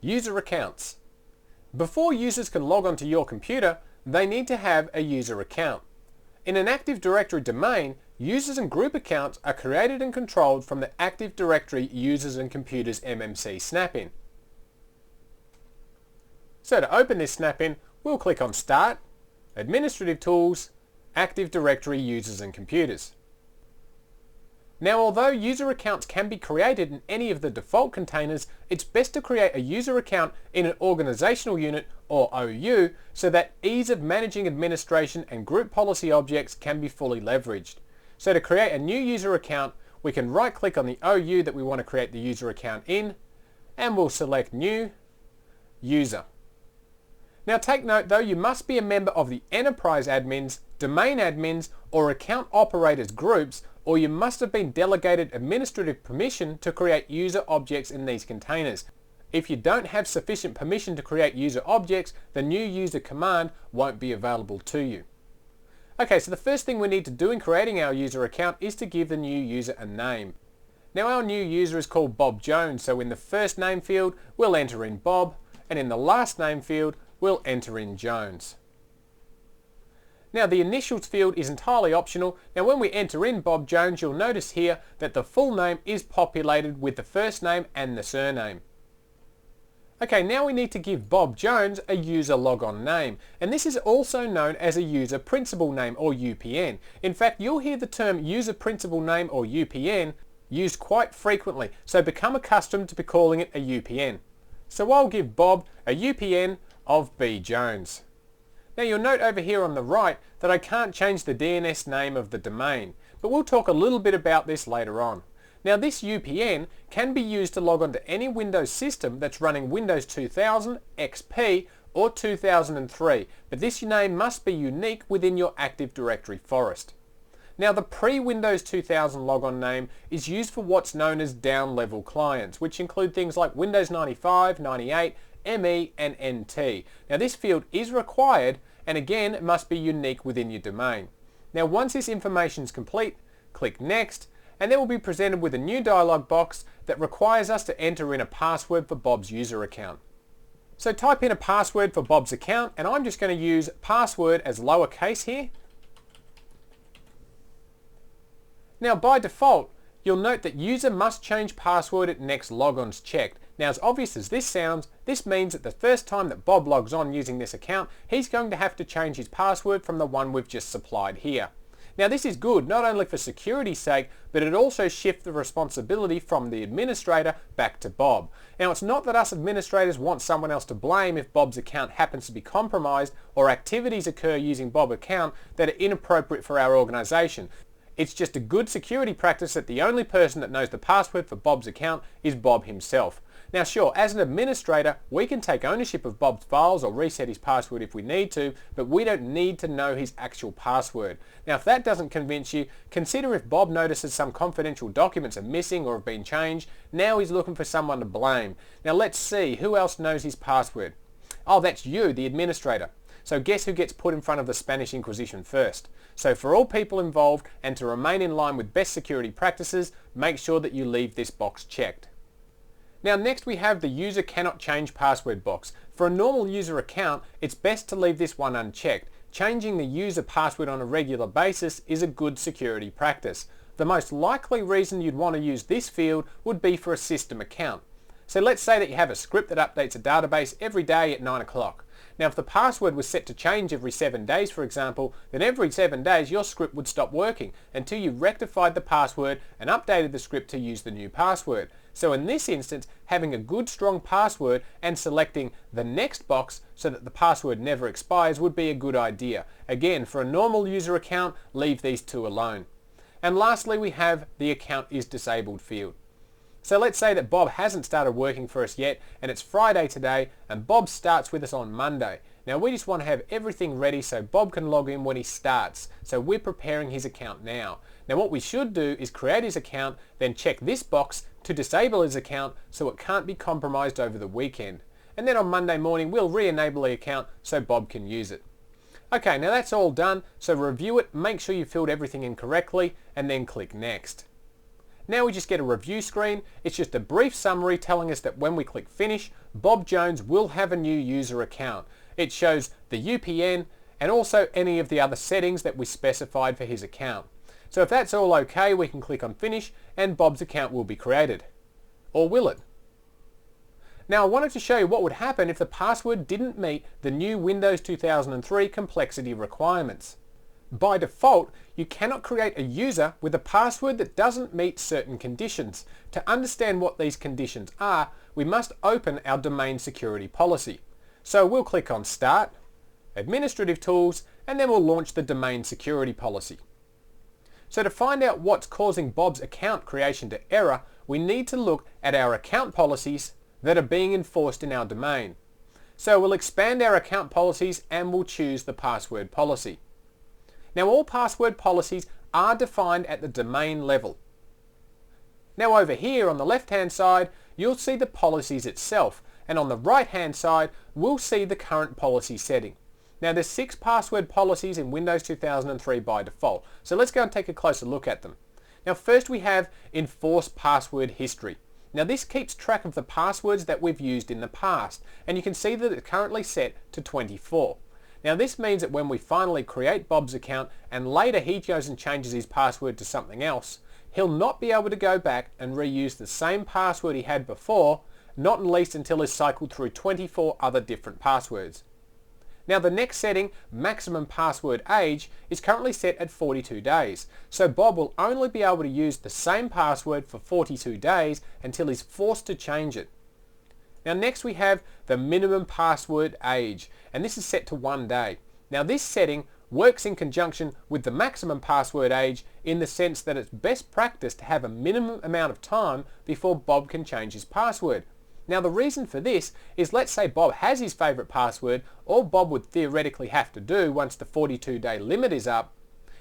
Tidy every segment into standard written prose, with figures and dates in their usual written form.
User accounts. Before users can log onto your computer, they need to have a user account. In an Active Directory domain, users and group accounts are created and controlled from the Active Directory Users and Computers MMC snap-in. So to open this snap-in, we'll click on Start, Administrative Tools, Active Directory Users and Computers. Now, although user accounts can be created in any of the default containers, it's best to create a user account in an organizational unit or OU so that ease of managing administration and group policy objects can be fully leveraged. So to create a new user account, we can right click on the OU that we want to create the user account in, and we'll select New User. Now take note though, you must be a member of the Enterprise Admins, Domain Admins or Account Operators groups, or you must have been delegated administrative permission to create user objects in these containers. If you don't have sufficient permission to create user objects, the new user command won't be available to you. Okay, so the first thing we need to do in creating our user account is to give the new user a name. Now our new user is called Bob Jones, so in the first name field we'll enter in Bob, and in the last name field we'll enter in Jones. Now the initials field is entirely optional. Now when we enter in Bob Jones, you'll notice here that the full name is populated with the first name and the surname. Okay, now we need to give Bob Jones a user logon name, and this is also known as a user principal name or UPN. In fact, you'll hear the term user principal name or UPN used quite frequently, so become accustomed to be calling it a UPN. So I'll give Bob a UPN of B Jones. Now you'll note over here on the right that I can't change the DNS name of the domain, but we'll talk a little bit about this later on. Now this UPN can be used to log on to any Windows system that's running Windows 2000, XP or 2003, but this name must be unique within your Active Directory forest. Now the pre-Windows 2000 logon name is used for what's known as down-level clients, which include things like Windows 95, 98, ME and NT. Now this field is required, and again it must be unique within your domain. Now once this information is complete, click Next, and then we'll be presented with a new dialog box that requires us to enter in a password for Bob's user account. So type in a password for Bob's account, and I'm just going to use password as lowercase here. Now by default, you'll note that user must change password at next logon's checked. Now as obvious as this sounds, this means that the first time that Bob logs on using this account, he's going to have to change his password from the one we've just supplied here. Now this is good not only for security's sake, but it also shifts the responsibility from the administrator back to Bob. Now it's not that us administrators want someone else to blame if Bob's account happens to be compromised or activities occur using Bob's account that are inappropriate for our organisation. It's just a good security practice that the only person that knows the password for Bob's account is Bob himself. Now sure, as an administrator, we can take ownership of Bob's files or reset his password if we need to, but we don't need to know his actual password. Now if that doesn't convince you, consider if Bob notices some confidential documents are missing or have been changed, now he's looking for someone to blame. Now let's see, who else knows his password? Oh, that's you, the administrator. So guess who gets put in front of the Spanish Inquisition first? So for all people involved and to remain in line with best security practices, make sure that you leave this box checked. Now next we have the user cannot change password box. For a normal user account, it's best to leave this one unchecked. Changing the user password on a regular basis is a good security practice. The most likely reason you'd want to use this field would be for a system account. So let's say that you have a script that updates a database every day at 9 o'clock. Now if the password was set to change every 7 days, for example, then every 7 days your script would stop working until you rectified the password and updated the script to use the new password. So in this instance, having a good strong password and selecting the next box so that the password never expires would be a good idea. Again, for a normal user account, leave these two alone. And lastly, we have the account is disabled field. So let's say that Bob hasn't started working for us yet, and it's Friday today, and Bob starts with us on Monday. Now we just want to have everything ready so Bob can log in when he starts. So we're preparing his account now. Now what we should do is create his account, then check this box to disable his account so it can't be compromised over the weekend. And then on Monday morning we'll re-enable the account so Bob can use it. Okay, now that's all done, so review it, make sure you filled everything in correctly, and then click Next. Now we just get a review screen. It's just a brief summary telling us that when we click finish, Bob Jones will have a new user account. It shows the UPN and also any of the other settings that we specified for his account. So if that's all okay, we can click on finish and Bob's account will be created. Or will it? Now I wanted to show you what would happen if the password didn't meet the new Windows 2003 complexity requirements. By default, you cannot create a user with a password that doesn't meet certain conditions. To understand what these conditions are, we must open our domain security policy. So we'll click on Start, Administrative Tools, and then we'll launch the domain security policy. So to find out what's causing Bob's account creation to error, we need to look at our account policies that are being enforced in our domain. So we'll expand our account policies and we'll choose the password policy. Now all password policies are defined at the domain level. Now over here on the left hand side, you'll see the policies itself, and on the right hand side, we'll see the current policy setting. Now there's 6 password policies in Windows 2003 by default, so let's go and take a closer look at them. Now first we have Enforce Password History. Now this keeps track of the passwords that we've used in the past, and you can see that it's currently set to 24. Now this means that when we finally create Bob's account and later he goes and changes his password to something else, he'll not be able to go back and reuse the same password he had before, not at least until he's cycled through 24 other different passwords. Now the next setting, Maximum Password Age, is currently set at 42 days, so Bob will only be able to use the same password for 42 days until he's forced to change it. Now next we have the Minimum Password Age, and this is set to 1 day. Now this setting works in conjunction with the Maximum Password Age in the sense that it's best practice to have a minimum amount of time before Bob can change his password. Now the reason for this is, let's say Bob has his favourite password. All Bob would theoretically have to do once the 42-day limit is up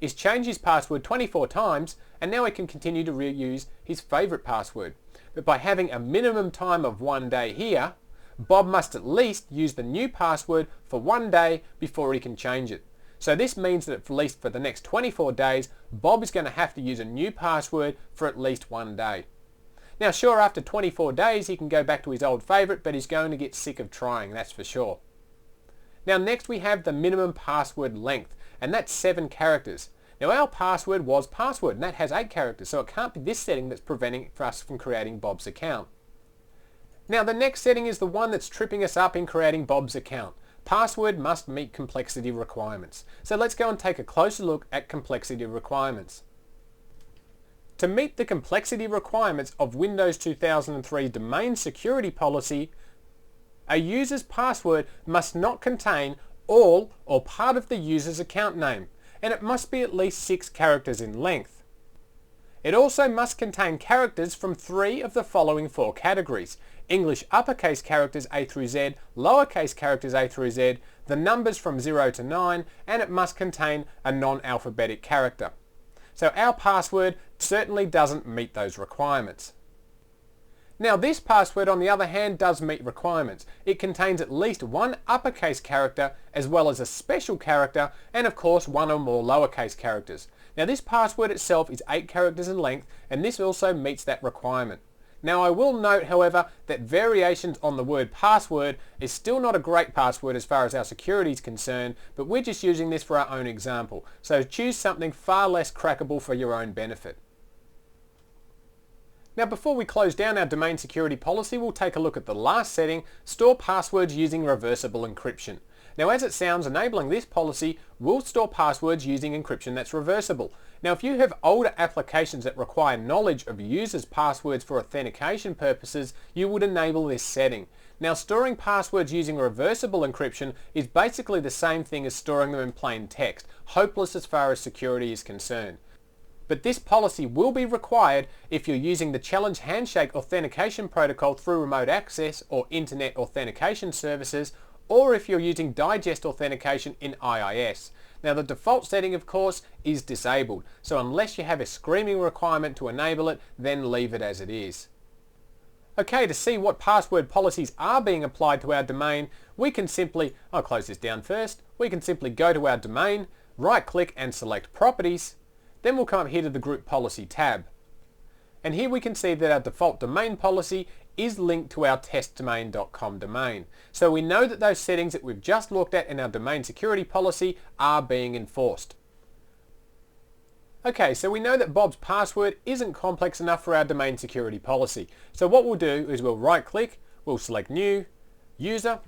is change his password 24 times, and now he can continue to reuse his favourite password. But by having a minimum time of 1 day here, Bob must at least use the new password for 1 day before he can change it. So this means that at least for the next 24 days, Bob is going to have to use a new password for at least 1 day. Now sure, after 24 days he can go back to his old favourite, but he's going to get sick of trying, that's for sure. Now next we have the minimum password length, and that's 7 characters. Now our password was password, and that has 8 characters, so it can't be this setting that's preventing us from creating Bob's account. Now the next setting is the one that's tripping us up in creating Bob's account. Password must meet complexity requirements. So let's go and take a closer look at complexity requirements. To meet the complexity requirements of Windows 2003 Domain Security Policy, a user's password must not contain all or part of the user's account name, and it must be at least 6 characters in length. It also must contain characters from 3 of the following 4 categories: English uppercase characters A through Z, lowercase characters A through Z, the numbers from 0 to 9, and it must contain a non-alphabetic character. So our password certainly doesn't meet those requirements. Now this password on the other hand does meet requirements. It contains at least 1 uppercase character as well as a special character, and of course 1 or more lowercase characters. Now this password itself is 8 characters in length, and this also meets that requirement. Now I will note, however, that variations on the word password is still not a great password as far as our security is concerned, but we're just using this for our own example. So choose something far less crackable for your own benefit. Now before we close down our domain security policy, we'll take a look at the last setting, store passwords using reversible encryption. Now as it sounds, enabling this policy will store passwords using encryption that's reversible. Now if you have older applications that require knowledge of users' passwords for authentication purposes, you would enable this setting. Now storing passwords using reversible encryption is basically the same thing as storing them in plain text, hopeless as far as security is concerned. But this policy will be required if you're using the Challenge Handshake authentication protocol through remote access or internet authentication services, or if you're using digest authentication in IIS. Now the default setting of course is disabled, so unless you have a screaming requirement to enable it, then leave it as it is. Okay, to see what password policies are being applied to our domain, we can simply, I'll close this down first, we can simply go to our domain, right click and select Properties, then we'll come up here to the Group Policy tab. And here we can see that our default domain policy is linked to our testdomain.com domain. So we know that those settings that we've just looked at in our domain security policy are being enforced. Okay, so we know that Bob's password isn't complex enough for our domain security policy. So what we'll do is we'll right click, we'll select New, User,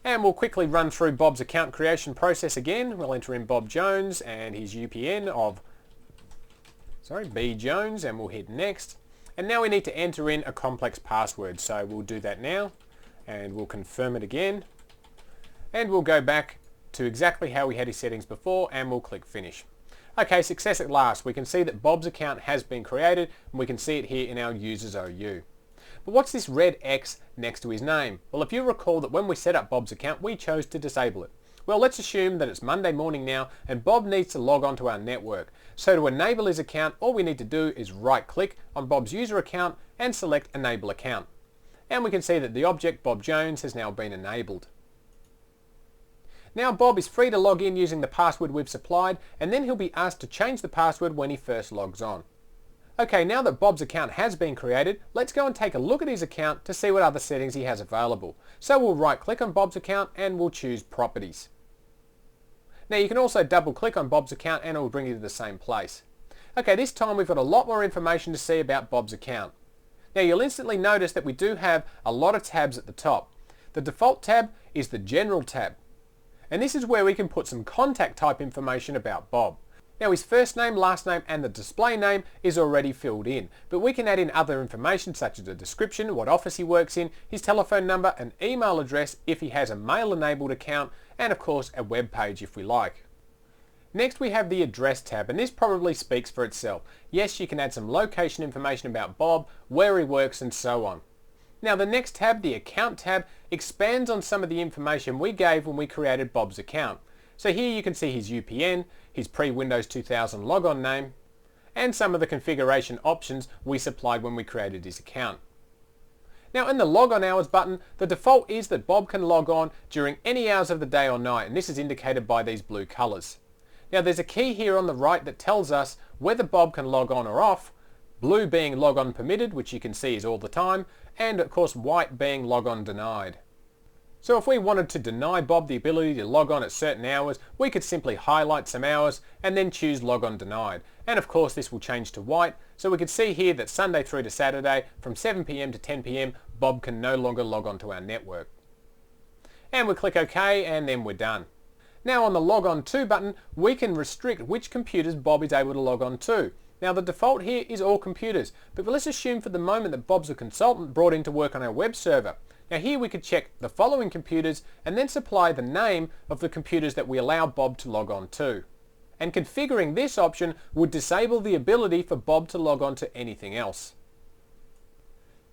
and we'll quickly run through Bob's account creation process again. We'll enter in Bob Jones and his UPN of B Jones, and we'll hit Next. And now we need to enter in a complex password, so we'll do that now, and we'll confirm it again. And we'll go back to exactly how we had his settings before, and we'll click Finish. Okay, success at last. We can see that Bob's account has been created, and we can see it here in our Users OU. But what's this red X next to his name? Well, if you recall that when we set up Bob's account, we chose to disable it. Well, let's assume that it's Monday morning now and Bob needs to log on to our network. So to enable his account, all we need to do is right click on Bob's user account and select Enable Account. And we can see that the object Bob Jones has now been enabled. Now Bob is free to log in using the password we've supplied, and then he'll be asked to change the password when he first logs on. Okay, now that Bob's account has been created, let's go and take a look at his account to see what other settings he has available. So we'll right click on Bob's account and we'll choose Properties. Now you can also double click on Bob's account and it will bring you to the same place. Okay, this time we've got a lot more information to see about Bob's account. Now you'll instantly notice that we do have a lot of tabs at the top. The default tab is the General tab. And this is where we can put some contact type information about Bob. Now his first name, last name and the display name is already filled in, but we can add in other information such as a description, what office he works in, his telephone number, an email address if he has a mail enabled account, and of course a web page if we like. Next we have the Address tab, and this probably speaks for itself. Yes, you can add some location information about Bob, where he works and so on. Now the next tab, the Account tab, expands on some of the information we gave when we created Bob's account. So here you can see his UPN, his pre-Windows 2000 logon name, and some of the configuration options we supplied when we created his account. Now in the Logon Hours button, the default is that Bob can log on during any hours of the day or night, and this is indicated by these blue colours. Now there's a key here on the right that tells us whether Bob can log on or off, blue being log on permitted, which you can see is all the time, and of course white being log on denied. So if we wanted to deny Bob the ability to log on at certain hours, we could simply highlight some hours and then choose log on denied. And of course this will change to white, so we could see here that Sunday through to Saturday from 7 PM to 10 PM, Bob can no longer log on to our network. And we click OK and then we're done. Now on the Log On To button, we can restrict which computers Bob is able to log on to. Now the default here is all computers, but let's assume for the moment that Bob's a consultant brought in to work on our web server. Now here we could check the following computers and then supply the name of the computers that we allow Bob to log on to. And configuring this option would disable the ability for Bob to log on to anything else.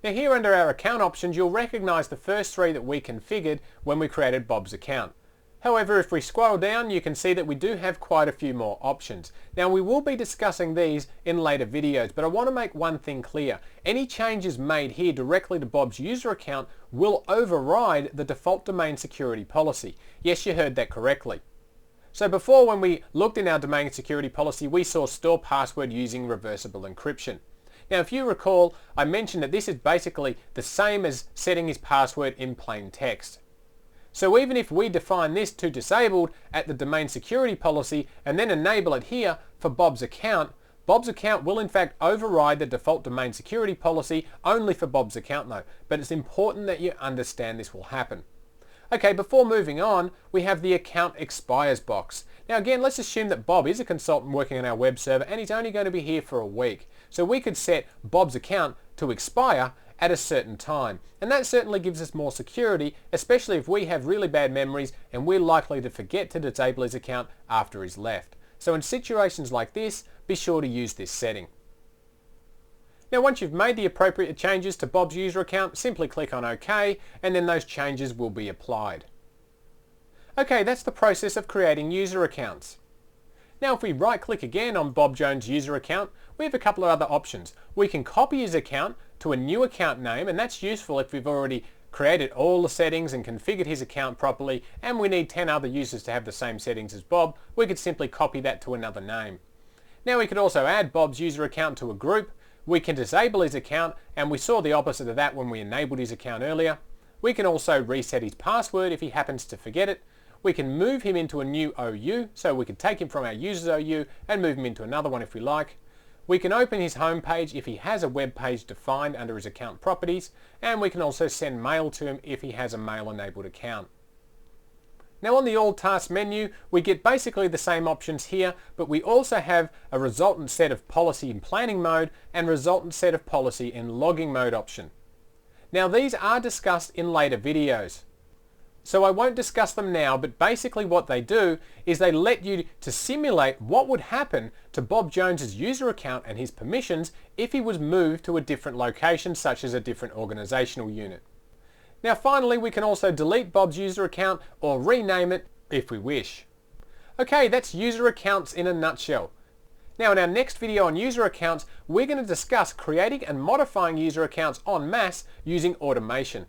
Now here under our account options, you'll recognize the first three that we configured when we created Bob's account. However, if we scroll down, you can see that we do have quite a few more options. Now we will be discussing these in later videos, but I want to make one thing clear. Any changes made here directly to Bob's user account will override the default domain security policy. Yes, you heard that correctly. So before, when we looked in our domain security policy, we saw store password using reversible encryption. Now if you recall, I mentioned that this is basically the same as setting his password in plain text. So even if we define this to disabled at the domain security policy and then enable it here for Bob's account will in fact override the default domain security policy only for Bob's account though. But it's important that you understand this will happen. Okay, before moving on, we have the account expires box. Now again, let's assume that Bob is a consultant working on our web server and he's only going to be here for a week. So we could set Bob's account to expire at a certain time. And that certainly gives us more security, especially if we have really bad memories and we're likely to forget to disable his account after he's left. So in situations like this, be sure to use this setting. Now once you've made the appropriate changes to Bob's user account, simply click on OK and then those changes will be applied. Okay, that's the process of creating user accounts. Now if we right click again on Bob Jones' user account, we have a couple of other options. We can copy his account to a new account name, and that's useful if we've already created all the settings and configured his account properly and we need 10 other users to have the same settings as Bob. We could simply copy that to another name. Now we could also add Bob's user account to a group. We can disable his account, and we saw the opposite of that when we enabled his account earlier. We can also reset his password if he happens to forget it. We can move him into a new OU, so we can take him from our users OU and move him into another one if we like. We can open his home page if he has a web page defined under his account properties, and we can also send mail to him if he has a mail enabled account. Now on the All Tasks menu, we get basically the same options here, but we also have a resultant set of policy in planning mode and resultant set of policy in logging mode option. Now these are discussed in later videos, so I won't discuss them now, but basically what they do is they let you to simulate what would happen to Bob Jones's user account and his permissions if he was moved to a different location, such as a different organizational unit. Now finally, we can also delete Bob's user account or rename it if we wish. Okay, that's user accounts in a nutshell. Now in our next video on user accounts, we're going to discuss creating and modifying user accounts en masse using automation.